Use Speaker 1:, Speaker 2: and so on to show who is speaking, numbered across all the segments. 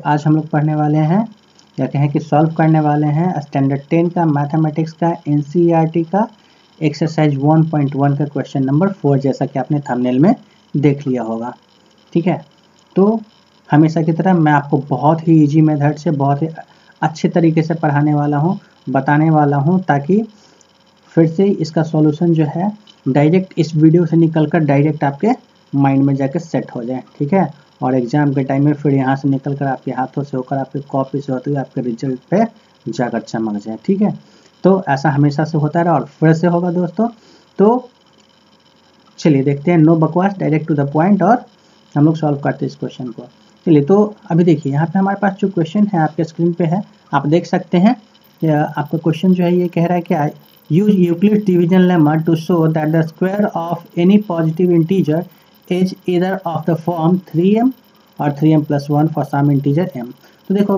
Speaker 1: आज हम लोग पढ़ने वाले हैं या कहें कि सॉल्व करने वाले हैं स्टैंडर्ड 10 का मैथमेटिक्स का एनसीईआरटी का एक्सरसाइज 1.1 का क्वेश्चन नंबर 4, जैसा कि आपने थंबनेल में देख लिया होगा। ठीक है, तो हमेशा की तरह मैं आपको बहुत ही इजी मेथड से बहुत ही अच्छे तरीके से पढ़ाने वाला हूँ, बताने वाला हूँ, ताकि फिर से इसका सॉल्यूशन जो है डायरेक्ट इस वीडियो से निकलकर डायरेक्ट आपके माइंड में जाकर सेट हो जाए। ठीक है, और एग्जाम के टाइम में फिर यहाँ से निकलकर आपके हाथों से होकर आपके कॉपी से होते हुए आपके रिजल्ट पे जाकर चमक जाए। ठीक है, तो ऐसा हमेशा से होता रहा और फिर से होगा दोस्तों। तो चलिए देखते हैं, नो बकवास, डायरेक्ट टू द पॉइंट, और हम लोग सॉल्व करते हैं इस क्वेश्चन को। चलिए, तो अभी देखिए यहाँ पे हमारे पास जो क्वेश्चन है आपके स्क्रीन पे है, आप देख सकते हैं। आपका क्वेश्चन जो है ये कह रहा है कि use Euclid division lemma to show that the square of any positive integer is either of the form 3m और 3m+1 for some integer m। तो देखो,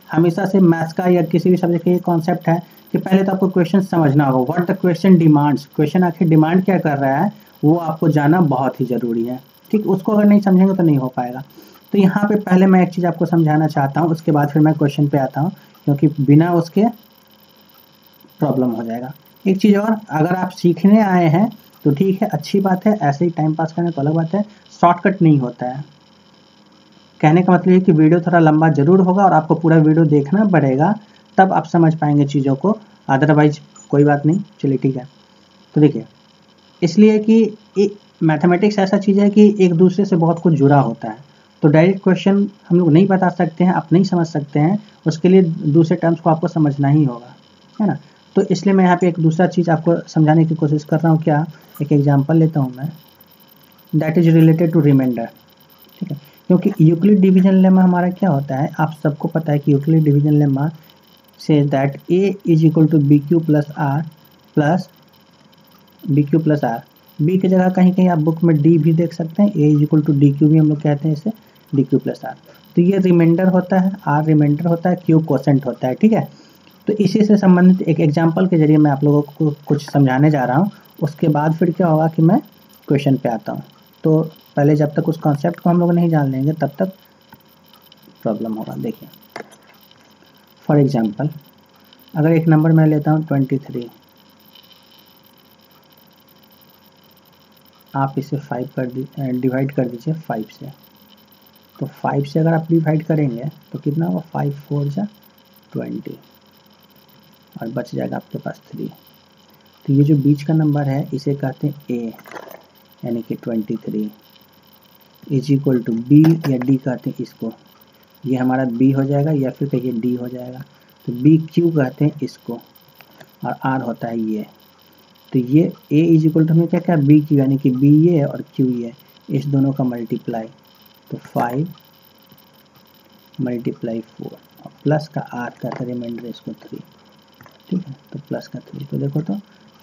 Speaker 1: हमेशा से मैथ्स का या किसी भी सब्जेक्ट का ये कॉन्सेप्ट है कि पहले तो आपको क्वेश्चन समझना होगा, what the question demands, question आखिर डिमांड क्या कर रहा है वो आपको जानना बहुत ही ज़रूरी है। ठीक, उसको अगर नहीं समझेंगे तो नहीं हो पाएगा। तो यहाँ पे पहले मैं एक चीज़ आपको समझाना चाहता हूँ, उसके बाद फिर मैं क्वेश्चन पे आता हूँ, क्योंकि बिना उसके प्रॉब्लम हो जाएगा। एक चीज़ और, अगर आप सीखने आए हैं तो ठीक है, अच्छी बात है, ऐसे ही टाइम पास करने तो अलग बात है। शॉर्टकट नहीं होता है, कहने का मतलब है कि वीडियो थोड़ा लंबा जरूर होगा और आपको पूरा वीडियो देखना पड़ेगा, तब आप समझ पाएंगे चीज़ों को, अदरवाइज कोई बात नहीं। चलिए ठीक है, तो देखिए, इसलिए कि मैथमेटिक्स ऐसा चीज़ है कि एक दूसरे से बहुत कुछ जुड़ा होता है, तो डायरेक्ट क्वेश्चन हम लोग नहीं बता सकते हैं, आप नहीं समझ सकते हैं, उसके लिए दूसरे टर्म्स को आपको समझना ही होगा, है ना। तो इसलिए मैं यहाँ पे एक दूसरा चीज़ आपको समझाने की कोशिश कर रहा हूँ। क्या, एक एग्जांपल लेता हूँ मैं, that is related to remainder. ठीक है, क्योंकि यूक्लिड डिवीजन लेमा हमारा क्या होता है, आप सबको पता है कि यूक्लिड डिवीजन लेमा से that A is equal to B Q plus R plus B Q plus R. B की जगह कहीं कहीं आप बुक में डी भी देख सकते हैं, A is equal to D Q भी हम लोग कहते हैं इसे, डी क्यू प्लस आर। तो ये रिमाइंडर होता है, आर रिमाइंडर होता है, क्यू कोसेंट होता है। ठीक है, तो इसी से संबंधित एक एग्जांपल के जरिए मैं आप लोगों को कुछ समझाने जा रहा हूँ। उसके बाद फिर क्या होगा कि मैं क्वेश्चन पे आता हूँ। तो पहले जब तक उस कॉन्सेप्ट को हम लोग नहीं जान लेंगे तब तक प्रॉब्लम होगा। देखिए, फॉर एग्जांपल अगर एक नंबर मैं लेता हूँ 23, आप इसे 5 डिवाइड कर दीजिए 5 से। तो 5 से अगर आप डिवाइड करेंगे तो कितना होगा, 5 4 जा 20 और बच जाएगा आपके पास 3। तो ये जो बीच का नंबर है इसे कहते हैं ए, यानी कि 23 इज इक्वल टू बी, या डी कहते हैं इसको, ये हमारा बी हो जाएगा या फिर कहिए डी हो जाएगा। तो बी क्यू कहते हैं इसको, और आर होता है ये। तो ये ए इज इक्वल टू हमें क्या क्या, बी क्यू, यानी कि बी ये और क्यू ये, इस दोनों का मल्टीप्लाई, तो 5 मल्टीप्लाई 4 और प्लस का आर का रिमाइंडर इसको 3। ठीक है, तो प्लस का 3, तो देखो तो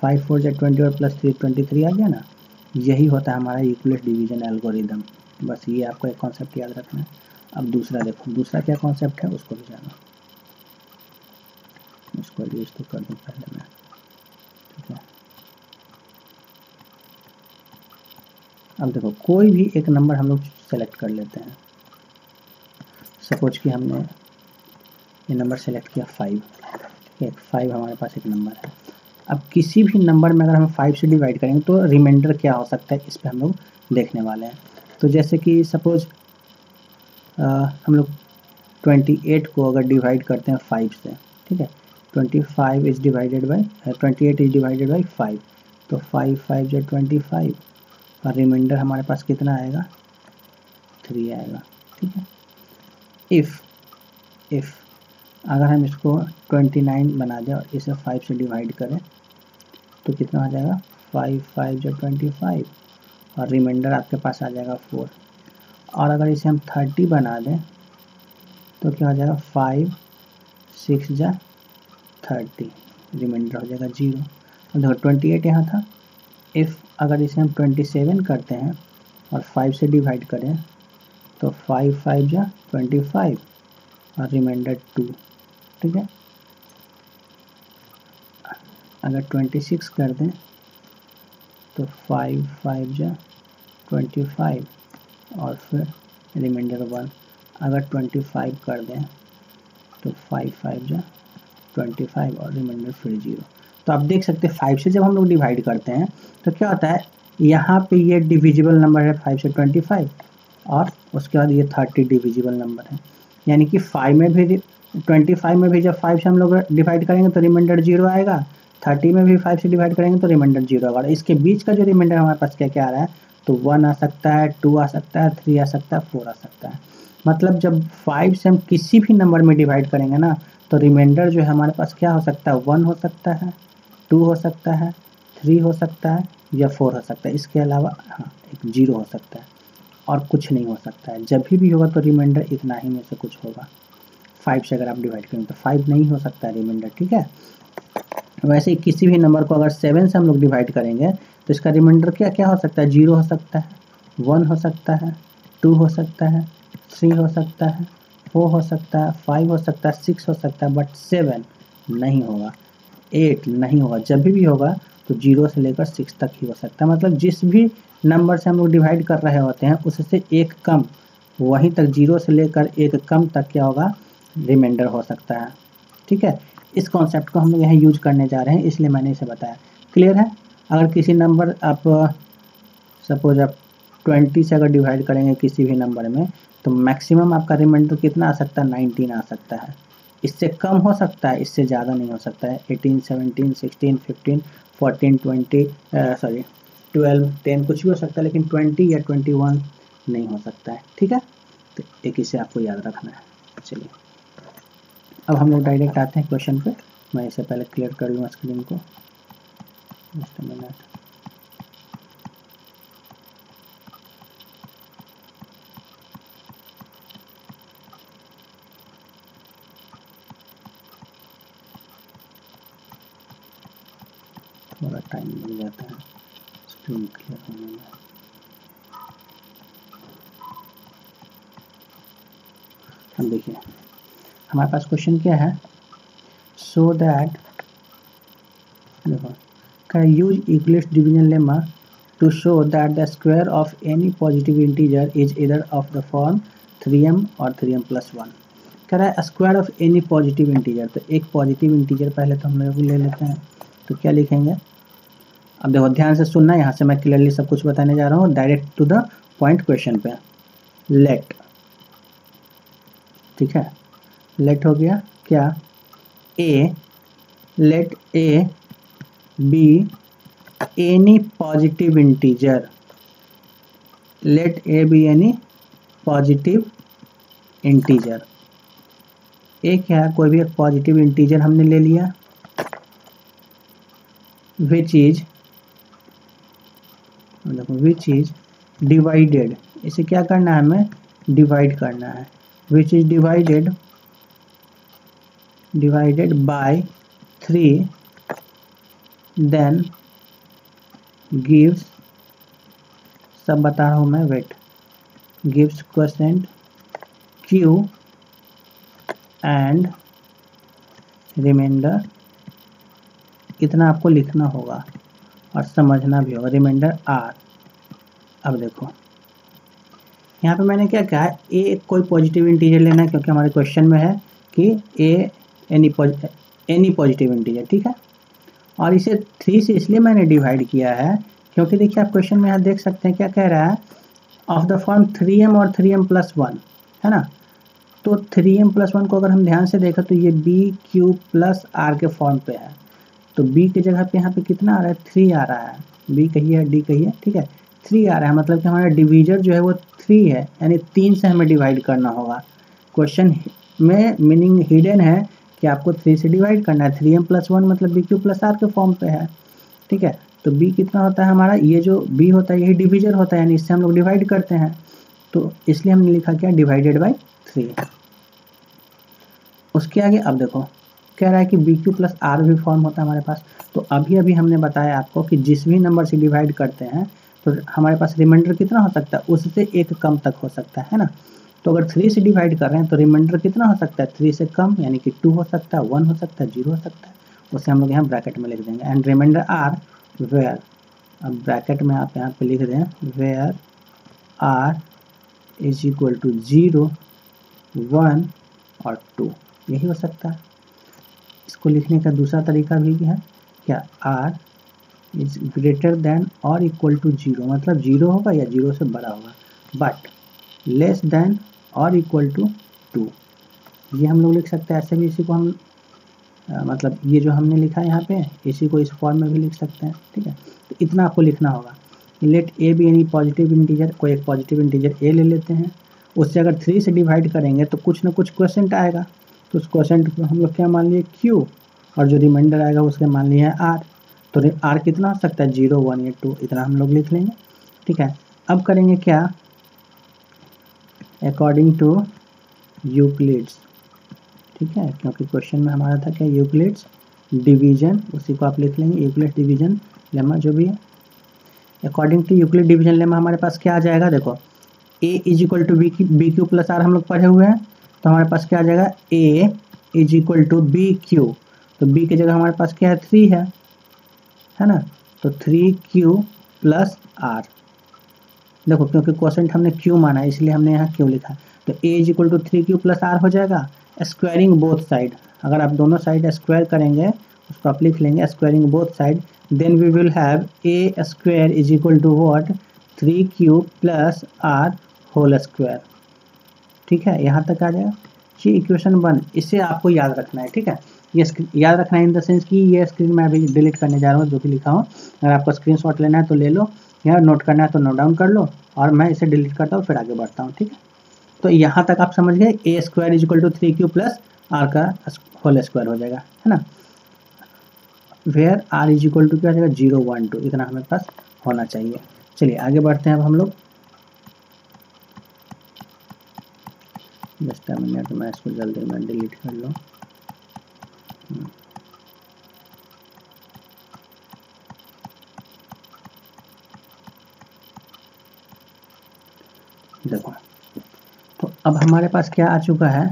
Speaker 1: 5 4 जा 20 और प्लस 3 23 आ गया ना। यही होता है हमारा यूक्लिड डिवीजन एल्गोरिदम। बस ये आपको एक कॉन्सेप्ट याद रखना है। अब दूसरा देखो, दूसरा क्या कॉन्सेप्ट है उसको भी जानो, उसको यूज तो कर दूँ पहले मैं। ठीक है, अब देखो, कोई भी एक नंबर हम लोग सेलेक्ट कर लेते हैं। सपोज कि हमने ये नंबर सेलेक्ट किया 5। ठीक है, 5 हमारे पास एक नंबर है। अब किसी भी नंबर में अगर हम 5 से डिवाइड करेंगे तो रिमाइंडर क्या हो सकता है, इस पर हम लोग देखने वाले हैं। तो जैसे कि सपोज हम लोग 28 को अगर डिवाइड करते हैं 5 से, ठीक है, 28 इज डिवाइडेड बाई 5, तो 5 5 जो 25 और रिमाइंडर हमारे पास कितना आएगा, 3 आएगा। ठीक है, इफ़ अगर हम इसको 29 बना दें और इसे 5 से डिवाइड करें तो कितना आ जाएगा, 5 5 जो 25 और रिमाइंडर आपके पास आ जाएगा 4। और अगर इसे हम 30 बना दें तो क्या हो जाएगा, 5 6 जा 30, रिमाइंडर हो जाएगा 0। और देखो 28 यहाँ था। इफ़ अगर इसे हम 27 करते हैं और 5 से डिवाइड करें तो 5 5 जा 25 और रिमाइंडर 2। ठीक है, अगर 26 कर दें तो 5 5 जा 25 और फिर रिमाइंडर 1। अगर 25 कर दें तो 5 5 जा 25 और रिमाइंडर फिर 0। तो आप देख सकते हैं 5 से जब हम लोग डिवाइड करते हैं तो क्या होता है, यहाँ पे ये डिविजिबल नंबर है 5 से 25 और उसके बाद ये 30 डिविजिबल नंबर है। यानी कि 5 में भी 25 में भी जब 5 से हम लोग डिवाइड करेंगे तो रिमाइंडर 0 आएगा, 30 में भी 5 से डिवाइड करेंगे तो रिमाइंडर 0 आएगा। इसके बीच का जो रिमाइंडर हमारे पास क्या क्या आ रहा है, तो 1 आ सकता है, 2 आ सकता है, 3 आ सकता है, 4 आ सकता है। मतलब जब 5 से हम किसी भी नंबर में डिवाइड करेंगे ना तो रिमाइंडर जो है हमारे पास क्या हो सकता है, 1 हो सकता है, 2 हो सकता है, 3 हो सकता है या 4 हो सकता है। इसके अलावा हाँ एक 0 हो सकता है और कुछ नहीं हो सकता है। जब भी होगा तो रिमाइंडर इतना ही में से कुछ होगा। 5 से अगर आप डिवाइड करें तो 5 नहीं हो सकता है रिमाइंडर, ठीक है। वैसे किसी भी नंबर को अगर 7 से हम लोग डिवाइड करेंगे तो इसका रिमाइंडर क्या क्या हो सकता है, 0 हो सकता है, 1 हो सकता है, 2 हो सकता है, 3 हो सकता है, 4 हो सकता है, 5 हो सकता है, 6 हो सकता है, बट 7 नहीं होगा, 8 नहीं होगा। जब भी होगा तो 0 से लेकर 6 तक ही हो सकता है। मतलब जिस भी नंबर से हम लोग डिवाइड कर रहे होते हैं उससे एक कम, वहीं तक 0 से लेकर एक कम तक क्या होगा, रिमाइंडर हो सकता है, ठीक है। इस कॉन्सेप्ट को हम लोग यहाँ यूज करने जा रहे हैं, इसलिए मैंने इसे बताया। क्लियर है। अगर किसी नंबर आप सपोज आप 20 से अगर डिवाइड करेंगे किसी भी नंबर में तो मैक्सिमम आपका रिमाइंडर कितना आ सकता है, 19 आ सकता है। इससे कम हो सकता है, इससे ज़्यादा नहीं हो सकता है। 18, 17, 16, 15, 14, 20 12, 10 कुछ भी हो सकता है, लेकिन 20 या 21 नहीं हो सकता है, ठीक है। तो एक इसे आपको याद रखना है। चलिए अब हम लोग डायरेक्ट आते हैं क्वेश्चन पे। मैं इसे पहले क्लियर कर लूँगा स्क्रीन को, जस्ट अ मिनट। थोड़ा टाइम लग जाता है स्क्रीन क्लियर होने में। हम देखिए हमारे पास क्वेश्चन क्या है, सो दैट देखो can use Euclid's division lemma to show that the square of any positive integer is either of the form 3m or 3m plus 1। कह रहा है square of any positive integer. तो एक positive integer पहले तो हम लोग ले लेते हैं, तो क्या लिखेंगे। अब देखो ध्यान से सुनना, यहाँ से मैं क्लियरली सब कुछ बताने जा रहा हूँ, direct to the point question पे। लेट, ठीक है, लेट हो गया क्या, A, let A B any positive integer, let A B any positive integer. A क्या है, कोई भी एक पॉजिटिव इंटीजर हमने ले लिया, विच इज डिवाइडेड, इसे क्या करना है, हमें डिवाइड करना है, which is divided by 3 then gives, सब बता रहा हूँ मैं, wait, gives quotient Q and remainder, इतना आपको लिखना होगा और समझना भी होगा, रिमाइंडर R। अब देखो यहाँ पे मैंने क्या कहा है, ए कोई पॉजिटिव इंटीजर लेना है, क्योंकि हमारे क्वेश्चन में है कि ए एनी पॉजिटिव इंटीजर, ठीक है। और इसे 3 से इसलिए मैंने डिवाइड किया है क्योंकि देखिए आप क्वेश्चन में यहाँ देख सकते हैं क्या कह रहा है, ऑफ द फॉर्म 3m और 3m प्लस 1, है ना। तो 3m प्लस 1 को अगर हम ध्यान से देखें तो ये बी क्यू प्लस आर के फॉर्म पे है। तो बी की जगह पे यहाँ पे कितना आ रहा है, 3 आ रहा है, बी कहिए डी कहिए, ठीक है, 3 आ रहा है। मतलब कि हमारा डिवीजर जो है वो 3 है, यानी 3 से हमें डिवाइड करना होगा। क्वेश्चन में मीनिंग हिडन है कि आपको 3 से डिवाइड करना है। 3m प्लस 1 मतलब बी क्यू प्लस आर के फॉर्म पे है, ठीक है। तो b कितना होता है हमारा, ये जो b होता है यही डिवीजर होता है, यानी इससे हम लोग डिवाइड करते हैं, तो इसलिए हमने लिखा क्या, डिवाइडेड बाई 3। उसके आगे अब देखो कह रहा है कि बी क्यू प्लस आर भी फॉर्म होता है हमारे पास। तो अभी अभी हमने बताया आपको कि जिस भी नंबर से डिवाइड करते हैं तो हमारे पास रिमाइंडर कितना हो सकता है, उससे एक कम तक हो सकता है ना। तो अगर 3 से डिवाइड कर रहे हैं तो रिमाइंडर कितना हो सकता है, 3 से कम, यानी कि 2 हो सकता है, 1 हो सकता है, 0 हो सकता है। उसे हम लोग यहाँ ब्रैकेट में लिख देंगे, एंड रिमाइंडर आर वेयर, अब ब्रैकेट में आप यहाँ पे लिख दें where R is equal to 0 1 और 2, यही हो सकता है। इसको लिखने का दूसरा तरीका भी है क्या, r इज ग्रेटर देन और इक्वल टू 0, मतलब 0 होगा या 0 से बड़ा होगा, बट लेस देन और इक्वल टू 2, ये हम लोग लिख सकते हैं। ऐसे भी इसी को हम मतलब ये जो हमने लिखा है यहाँ पे, इसी को इस फॉर्म में भी लिख सकते हैं, ठीक है। तो इतना आपको लिखना होगा। Let A B any positive integer, कोई एक पॉजिटिव इंटीजर ए ले लेते हैं, उससे अगर 3 से डिवाइड करेंगे तो कुछ ना कुछ क्वोशेंट आएगा, तो उस क्वोशेंट को हम लोग क्या मान लिए q, और जो रिमाइंडर आएगा उसके मान लिए है r। तो r कितना हो सकता है 0, 1 या 2, इतना हम लोग लिख लेंगे, ठीक है। अब करेंगे क्या, अकॉर्डिंग टू यूक्लिड्स, ठीक है, क्योंकि क्वेश्चन में हमारा था क्या यूक्लिड्स डिवीजन, उसी को आप लिख लेंगे, यूक्लिड्स डिवीजन लेमा जो भी है। According to Euclid division lemma हमारे पास क्या आ जाएगा, देखो a is equal to B Q plus R हम लोग पढ़े हुए हैं, तो हमारे पास क्या आ जाएगा a is equal to B Q, तो b की जगह हमारे पास क्या है 3 है ना, तो 3q प्लस r, देखो क्योंकि क्वोशेंट हमने q माना है इसलिए हमने यहाँ q लिखा, तो a is equal to 3q plus r हो जाएगा। स्क्वायरिंग बोथ साइड, अगर आप दोनों साइड स्क्वायर करेंगे उसको आप लिख लेंगे squaring both side, then we will have a square is equal to what 3q plus r whole square, ठीक है, यहाँ तक आ जाएगा। ये इक्वेशन 1, इसे आपको याद रखना है, ठीक है। ये याद रखना है इन द सेंस कि ये स्क्रीन में अभी डिलीट करने जा रहा हूँ जो भी लिखा हूँ, अगर आपको स्क्रीनशॉट लेना है तो ले लो, या नोट करना है तो नोट डाउन कर लो, और मैं इसे डिलीट करता हूँ फिर आगे बढ़ता हूँ, ठीक है। तो यहाँ तक आप समझ गए, a square is equal to 3q plus r का होल स्क्वायर हो जाएगा, है ना, where r is equal to क्या हो जाएगा 0, 1, 2, इतना हमें पास होना चाहिए। चलिए आगे बढ़ते हैं अब हम लोग, जस्ट अ मिनट, मैं इसको जल्दी में डिलीट कर लूँ। देखो तो अब हमारे पास क्या आ चुका है,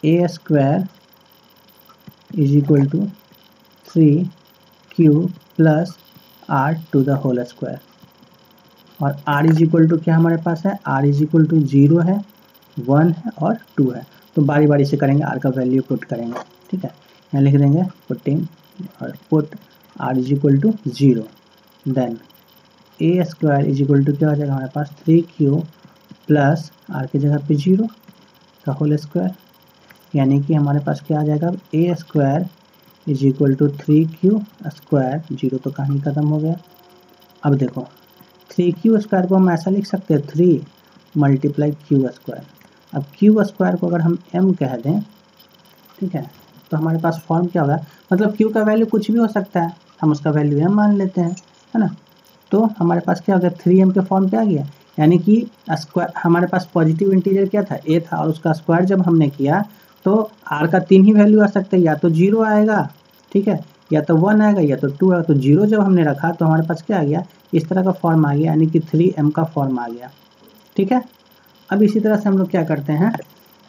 Speaker 1: a square is equal to 3q plus r to the whole square, और r इज इक्वल टू क्या हमारे पास है, r इज इक्वल टू 0 है, 1 है और 2 है, तो बारी बारी से करेंगे, r का वैल्यू पुट करेंगे, ठीक है। यहाँ लिख देंगे पुटिंग और put r is equal to 0, then a square is equal to क्या हो जाएगा हमारे पास 3q प्लस r की जगह पे 0 का होल स्क्वायर, यानी कि हमारे पास क्या आ जाएगा a square is equal to 3q square, 0 तो कहानी खत्म हो गया। अब देखो 3q स्क्वायर को हम ऐसा लिख सकते हैं 3 मल्टीप्लाई q स्क्वायर, अब q स्क्वायर को अगर हम m कह दें, ठीक है, तो हमारे पास फॉर्म क्या होगा, मतलब q का वैल्यू कुछ भी हो सकता है, हम उसका वैल्यू m मान लेते हैं, है ना, तो हमारे पास क्या हो गया 3m के फॉर्म पे आ गया, यानी कि स्क्वायर हमारे पास पॉजिटिव इंटीजर क्या था a था, और उसका स्क्वायर जब हमने किया तो r का 3 ही वैल्यू आ सकता है, या तो 0 आएगा, ठीक है, या तो 1 आएगा, या तो 2 आएगा, तो 0 जब हमने रखा तो हमारे पास क्या आ गया, इस तरह का फॉर्म आ गया, यानी कि 3m का फॉर्म आ गया, ठीक है। अब इसी तरह से हम लोग क्या करते हैं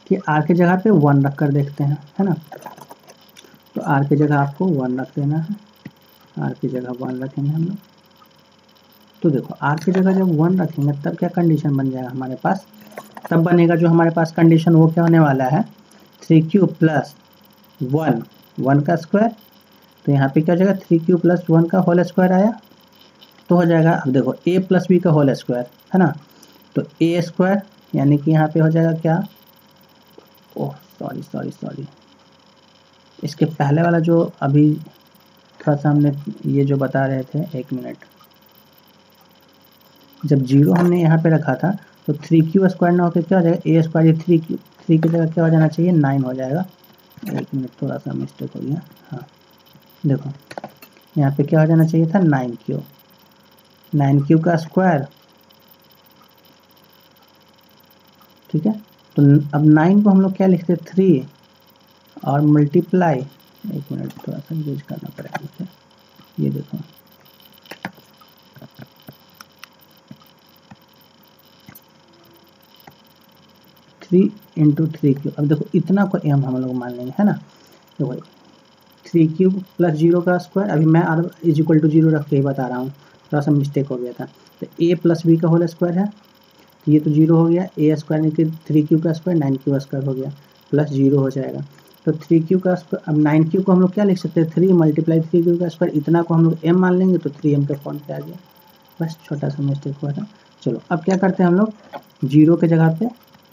Speaker 1: कि r के जगह पे 1 रख कर देखते हैं, है ना, तो r की जगह आपको 1 रख देना है, r की जगह 1 रखेंगे हम लोग, तो देखो r की जगह जब 1 रखेंगे तब क्या कंडीशन बन जाएगा हमारे पास, तब बनेगा जो हमारे पास कंडीशन वो क्या होने वाला है 3q प्लस 1 का स्क्वायर, तो यहाँ पे क्या हो जाएगा 3q प्लस 1 का होल स्क्वायर आया, तो हो जाएगा, अब देखो a प्लस बी का होल स्क्वायर, है ना, तो a स्क्वायर यानी कि यहाँ पे हो जाएगा क्या, ओह सॉरी, इसके पहले वाला जो अभी थोड़ा सा हमने ये जो बता रहे थे, एक मिनट, जब 0 हमने यहाँ पे रखा था तो 3q स्क्वायर ना होकर क्या हो जाएगा a स्क्वायर, ये 3 की जगह क्या हो जाना चाहिए 9 हो जाएगा, एक मिनट थोड़ा सा मिस्टेक हो गया, हाँ देखो यहाँ पे क्या हो जाना चाहिए था 9q का स्क्वायर, ठीक है, तो अब 9 को हम लोग क्या लिखते 3 और मल्टीप्लाई, एक मिनट थोड़ा सा यूज करना पड़ेगा मुझे, ये देखो 3 इंटू 3q, अब देखो इतना को m हम लोग मान लेंगे, है ना, तो भाई 3q प्लस 0 का स्क्वायर, अभी मैं r इज इक्वल टू 0 रख के ही बता रहा हूँ, थोड़ा सा मिस्टेक हो गया था, तो a प्लस बी का होल स्क्वायर है, ये तो 0 हो गया, ए स्क्वायर यानी कि 3q का स्क्वायर 9q स्क्वायर हो गया, प्लस 0 हो जाएगा। तो 3q का स्क्वायर, अब 9q को हम लोग क्या लिख सकते हैं, 3 मल्टीप्लाई 3q का स्क्वायर, इतना को हम लोग m मान लेंगे तो 3m के फॉर्म पे आ गया। बस छोटा सा मिस्टेक हुआ था। चलो अब क्या करते हैं हम लोग, 0 के जगह पे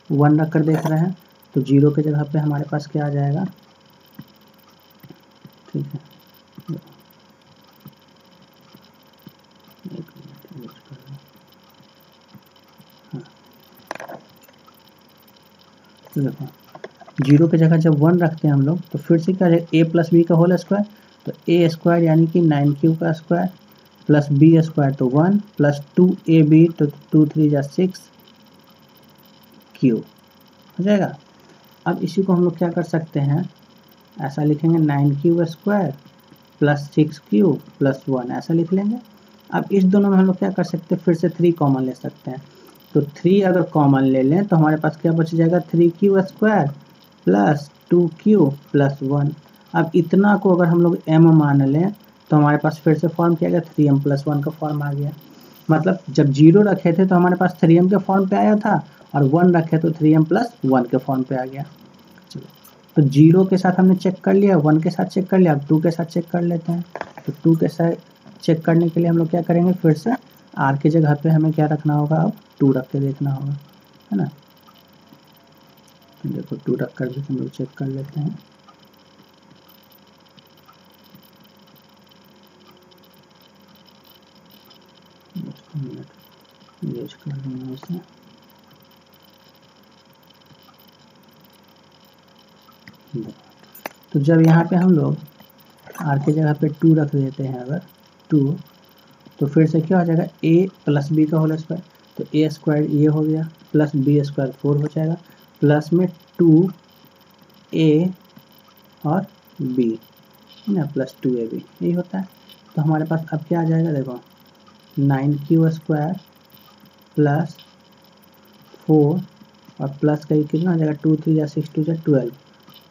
Speaker 1: 1 रख कर देख रहे हैं, तो 0 के जगह पे हमारे पास क्या आ जाएगा, ठीक है, तो देखो 0 की जगह जब 1 रखते हैं हम लोग तो फिर से क्या है, a प्लस बी का होल स्क्वायर, तो a स्क्वायर यानी कि 9q का स्क्वायर प्लस b स्क्वायर तो 1 प्लस 2ab तो 2 3 जा 6q हो जाएगा। अब इसी को हम लोग क्या कर सकते हैं, ऐसा लिखेंगे 9q square plus 6q plus 1, ऐसा लिख लेंगे। अब इस दोनों में हम लोग क्या कर सकते हैं, फिर से 3 कॉमन ले सकते हैं, तो 3 अगर कॉमन ले लें तो हमारे पास क्या बच जाएगा, 3q square plus 2q plus 1। अब इतना को अगर हम लोग m मान लें तो हमारे पास फिर से फॉर्म क्या गया, 3m प्लस 1 का फॉर्म आ गया। मतलब जब 0 रखे थे तो हमारे पास 3m के फॉर्म पे आया था, और 1 रखे तो 3m प्लस 1 के फॉर्म पे आ गया। चलो तो 0 के साथ हमने चेक कर लिया, 1 के साथ चेक कर लिया, अब 2 के साथ चेक कर लेते हैं। तो 2 के साथ चेक करने के लिए हम लोग क्या करेंगे, फिर से r की जगह पे हमें क्या रखना होगा, अब 2 रख के देखना होगा, है ना। तो देखो 2 रख कर भी हम लोग चेक कर लेते हैं। यूज कर लूँगा इसे, तो जब यहाँ पे हम लोग r की जगह पे 2 रख देते हैं अगर 2, तो फिर से क्या हो जाएगा, a प्लस बी का होल स्क्वायर, तो a स्क्वायर ये हो गया प्लस b स्क्वायर 4 हो जाएगा, प्लस में 2a और b ना प्लस 2ab यही होता है। तो हमारे पास अब क्या आ जाएगा, देखो 9q स्क्वायर प्लस 4 और प्लस का कितना हो जाएगा, 2 3 या 6 2 या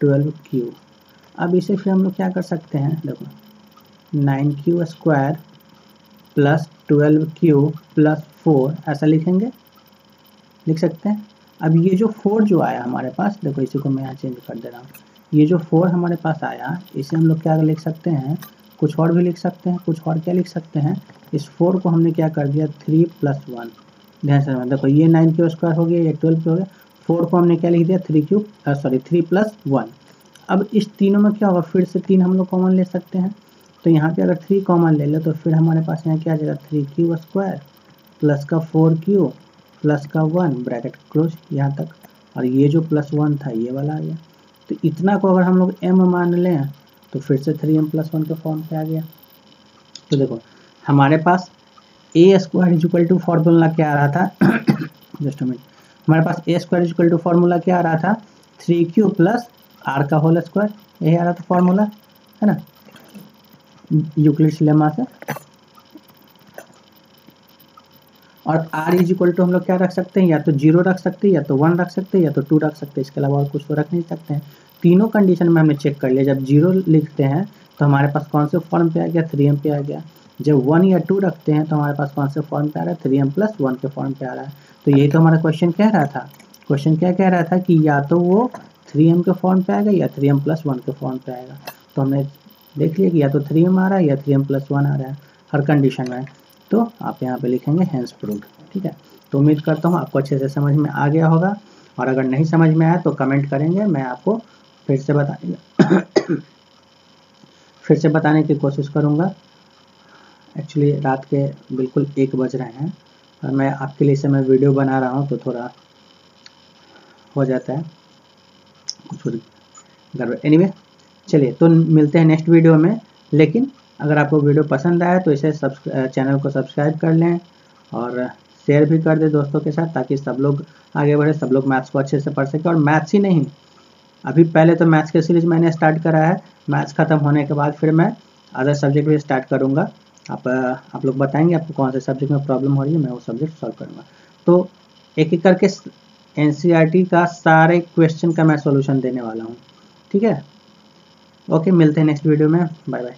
Speaker 1: 12q। अब इसे फिर हम लोग क्या कर सकते हैं, देखो 9q square plus 12q plus 4 ऐसा लिखेंगे, लिख सकते हैं। अब ये जो 4 जो आया हमारे पास, देखो इसी को मैं यहाँ चेंज कर दे रहा हूँ, ये जो 4 हमारे पास आया इसे हम लोग क्या लिख सकते हैं, कुछ और भी लिख सकते हैं। कुछ और क्या लिख सकते हैं, इस 4 को हमने क्या कर दिया 3 प्लस 1, ध्यान से देखो ये 9q स्क्वायर हो गया, ये 12q हो गया, 4 को हमने क्या लिख दिया 3 प्लस 1। अब इस तीनों में क्या होगा, फिर से 3 हम लोग कॉमन ले सकते हैं, तो यहाँ पे अगर 3 कॉमन ले लो तो फिर हमारे पास यहाँ क्या आ जाएगा, 3q स्क्वायर प्लस का 4q प्लस का 1 ब्रैकेट क्लोज यहाँ तक, और ये जो प्लस 1 था ये वाला आ गया। तो इतना को अगर हम लोग m मान लें तो फिर से 3m प्लस 1 के फॉर्म पे आ गया। तो देखो हमारे पास a square equal to formula क्या आ रहा था जस्ट अ मिनट, हमारे पास a square equal to formula क्या आ रहा था, 3q प्लस r का होल स्क्वायर, यही आ रहा था फॉर्मूला, है ना, यूक्लिड्स लेमा से। और r इज इक्वल टू हम लोग क्या रख सकते हैं, या तो 0 रख सकते हैं, या तो 1 रख सकते हैं, या तो 2 रख सकते हैं, इसके अलावा और कुछ तो रख नहीं सकते हैं। तीनों कंडीशन में हमने चेक कर लिया, जब 0 लिखते हैं तो हमारे पास कौन से फॉर्म पे आ गया, 3m पे आ गया। जब 1 या 2 रखते हैं तो हमारे पास कौन से फॉर्म पे आ रहा है, 3m प्लस 1 के फॉर्म पे आ रहा है। तो यही तो हमारा क्वेश्चन कह रहा था, क्वेश्चन क्या कह रहा था कि या तो वो 3m के फॉर्म पे आएगा या 3m प्लस 1 के फॉर्म पे आएगा। तो हमने देख लिया कि या तो 3m आ रहा है या 3m प्लस 1 आ रहा है हर कंडीशन में। तो आप यहाँ पे लिखेंगे हेंस प्रूव्ड, ठीक है। तो उम्मीद करता हूँ आपको अच्छे से समझ में आ गया होगा, और अगर नहीं समझ में आया तो कमेंट करेंगे, मैं आपको फिर से बताने की कोशिश करूँगा। एक्चुअली रात के बिल्कुल 1 बज रहे हैं और मैं आपके लिए समय वीडियो बना रहा हूँ, तो थोड़ा हो जाता है कुछ गड़बड़। एनीवे चलिए, तो मिलते हैं नेक्स्ट वीडियो में। लेकिन अगर आपको वीडियो पसंद आया तो इसे चैनल को सब्सक्राइब कर लें और शेयर भी कर दें दोस्तों के साथ, ताकि सब लोग आगे बढ़े, सब लोग मैथ्स को अच्छे से पढ़ सकें। और मैथ्स ही नहीं, अभी पहले तो मैथ्स की सीरीज मैंने स्टार्ट करा है, मैथ्स ख़त्म होने के बाद फिर मैं अदर सब्जेक्ट भी स्टार्ट करूँगा। आप लोग बताएंगे आपको कौन से सब्जेक्ट में प्रॉब्लम हो रही है, मैं वो सब्जेक्ट सॉल्व करूँगा। तो एक एक करके NCERT का सारे क्वेश्चन का मैं सॉल्यूशन देने वाला हूँ, ठीक है। ओके, मिलते हैं नेक्स्ट वीडियो में, बाय बाय।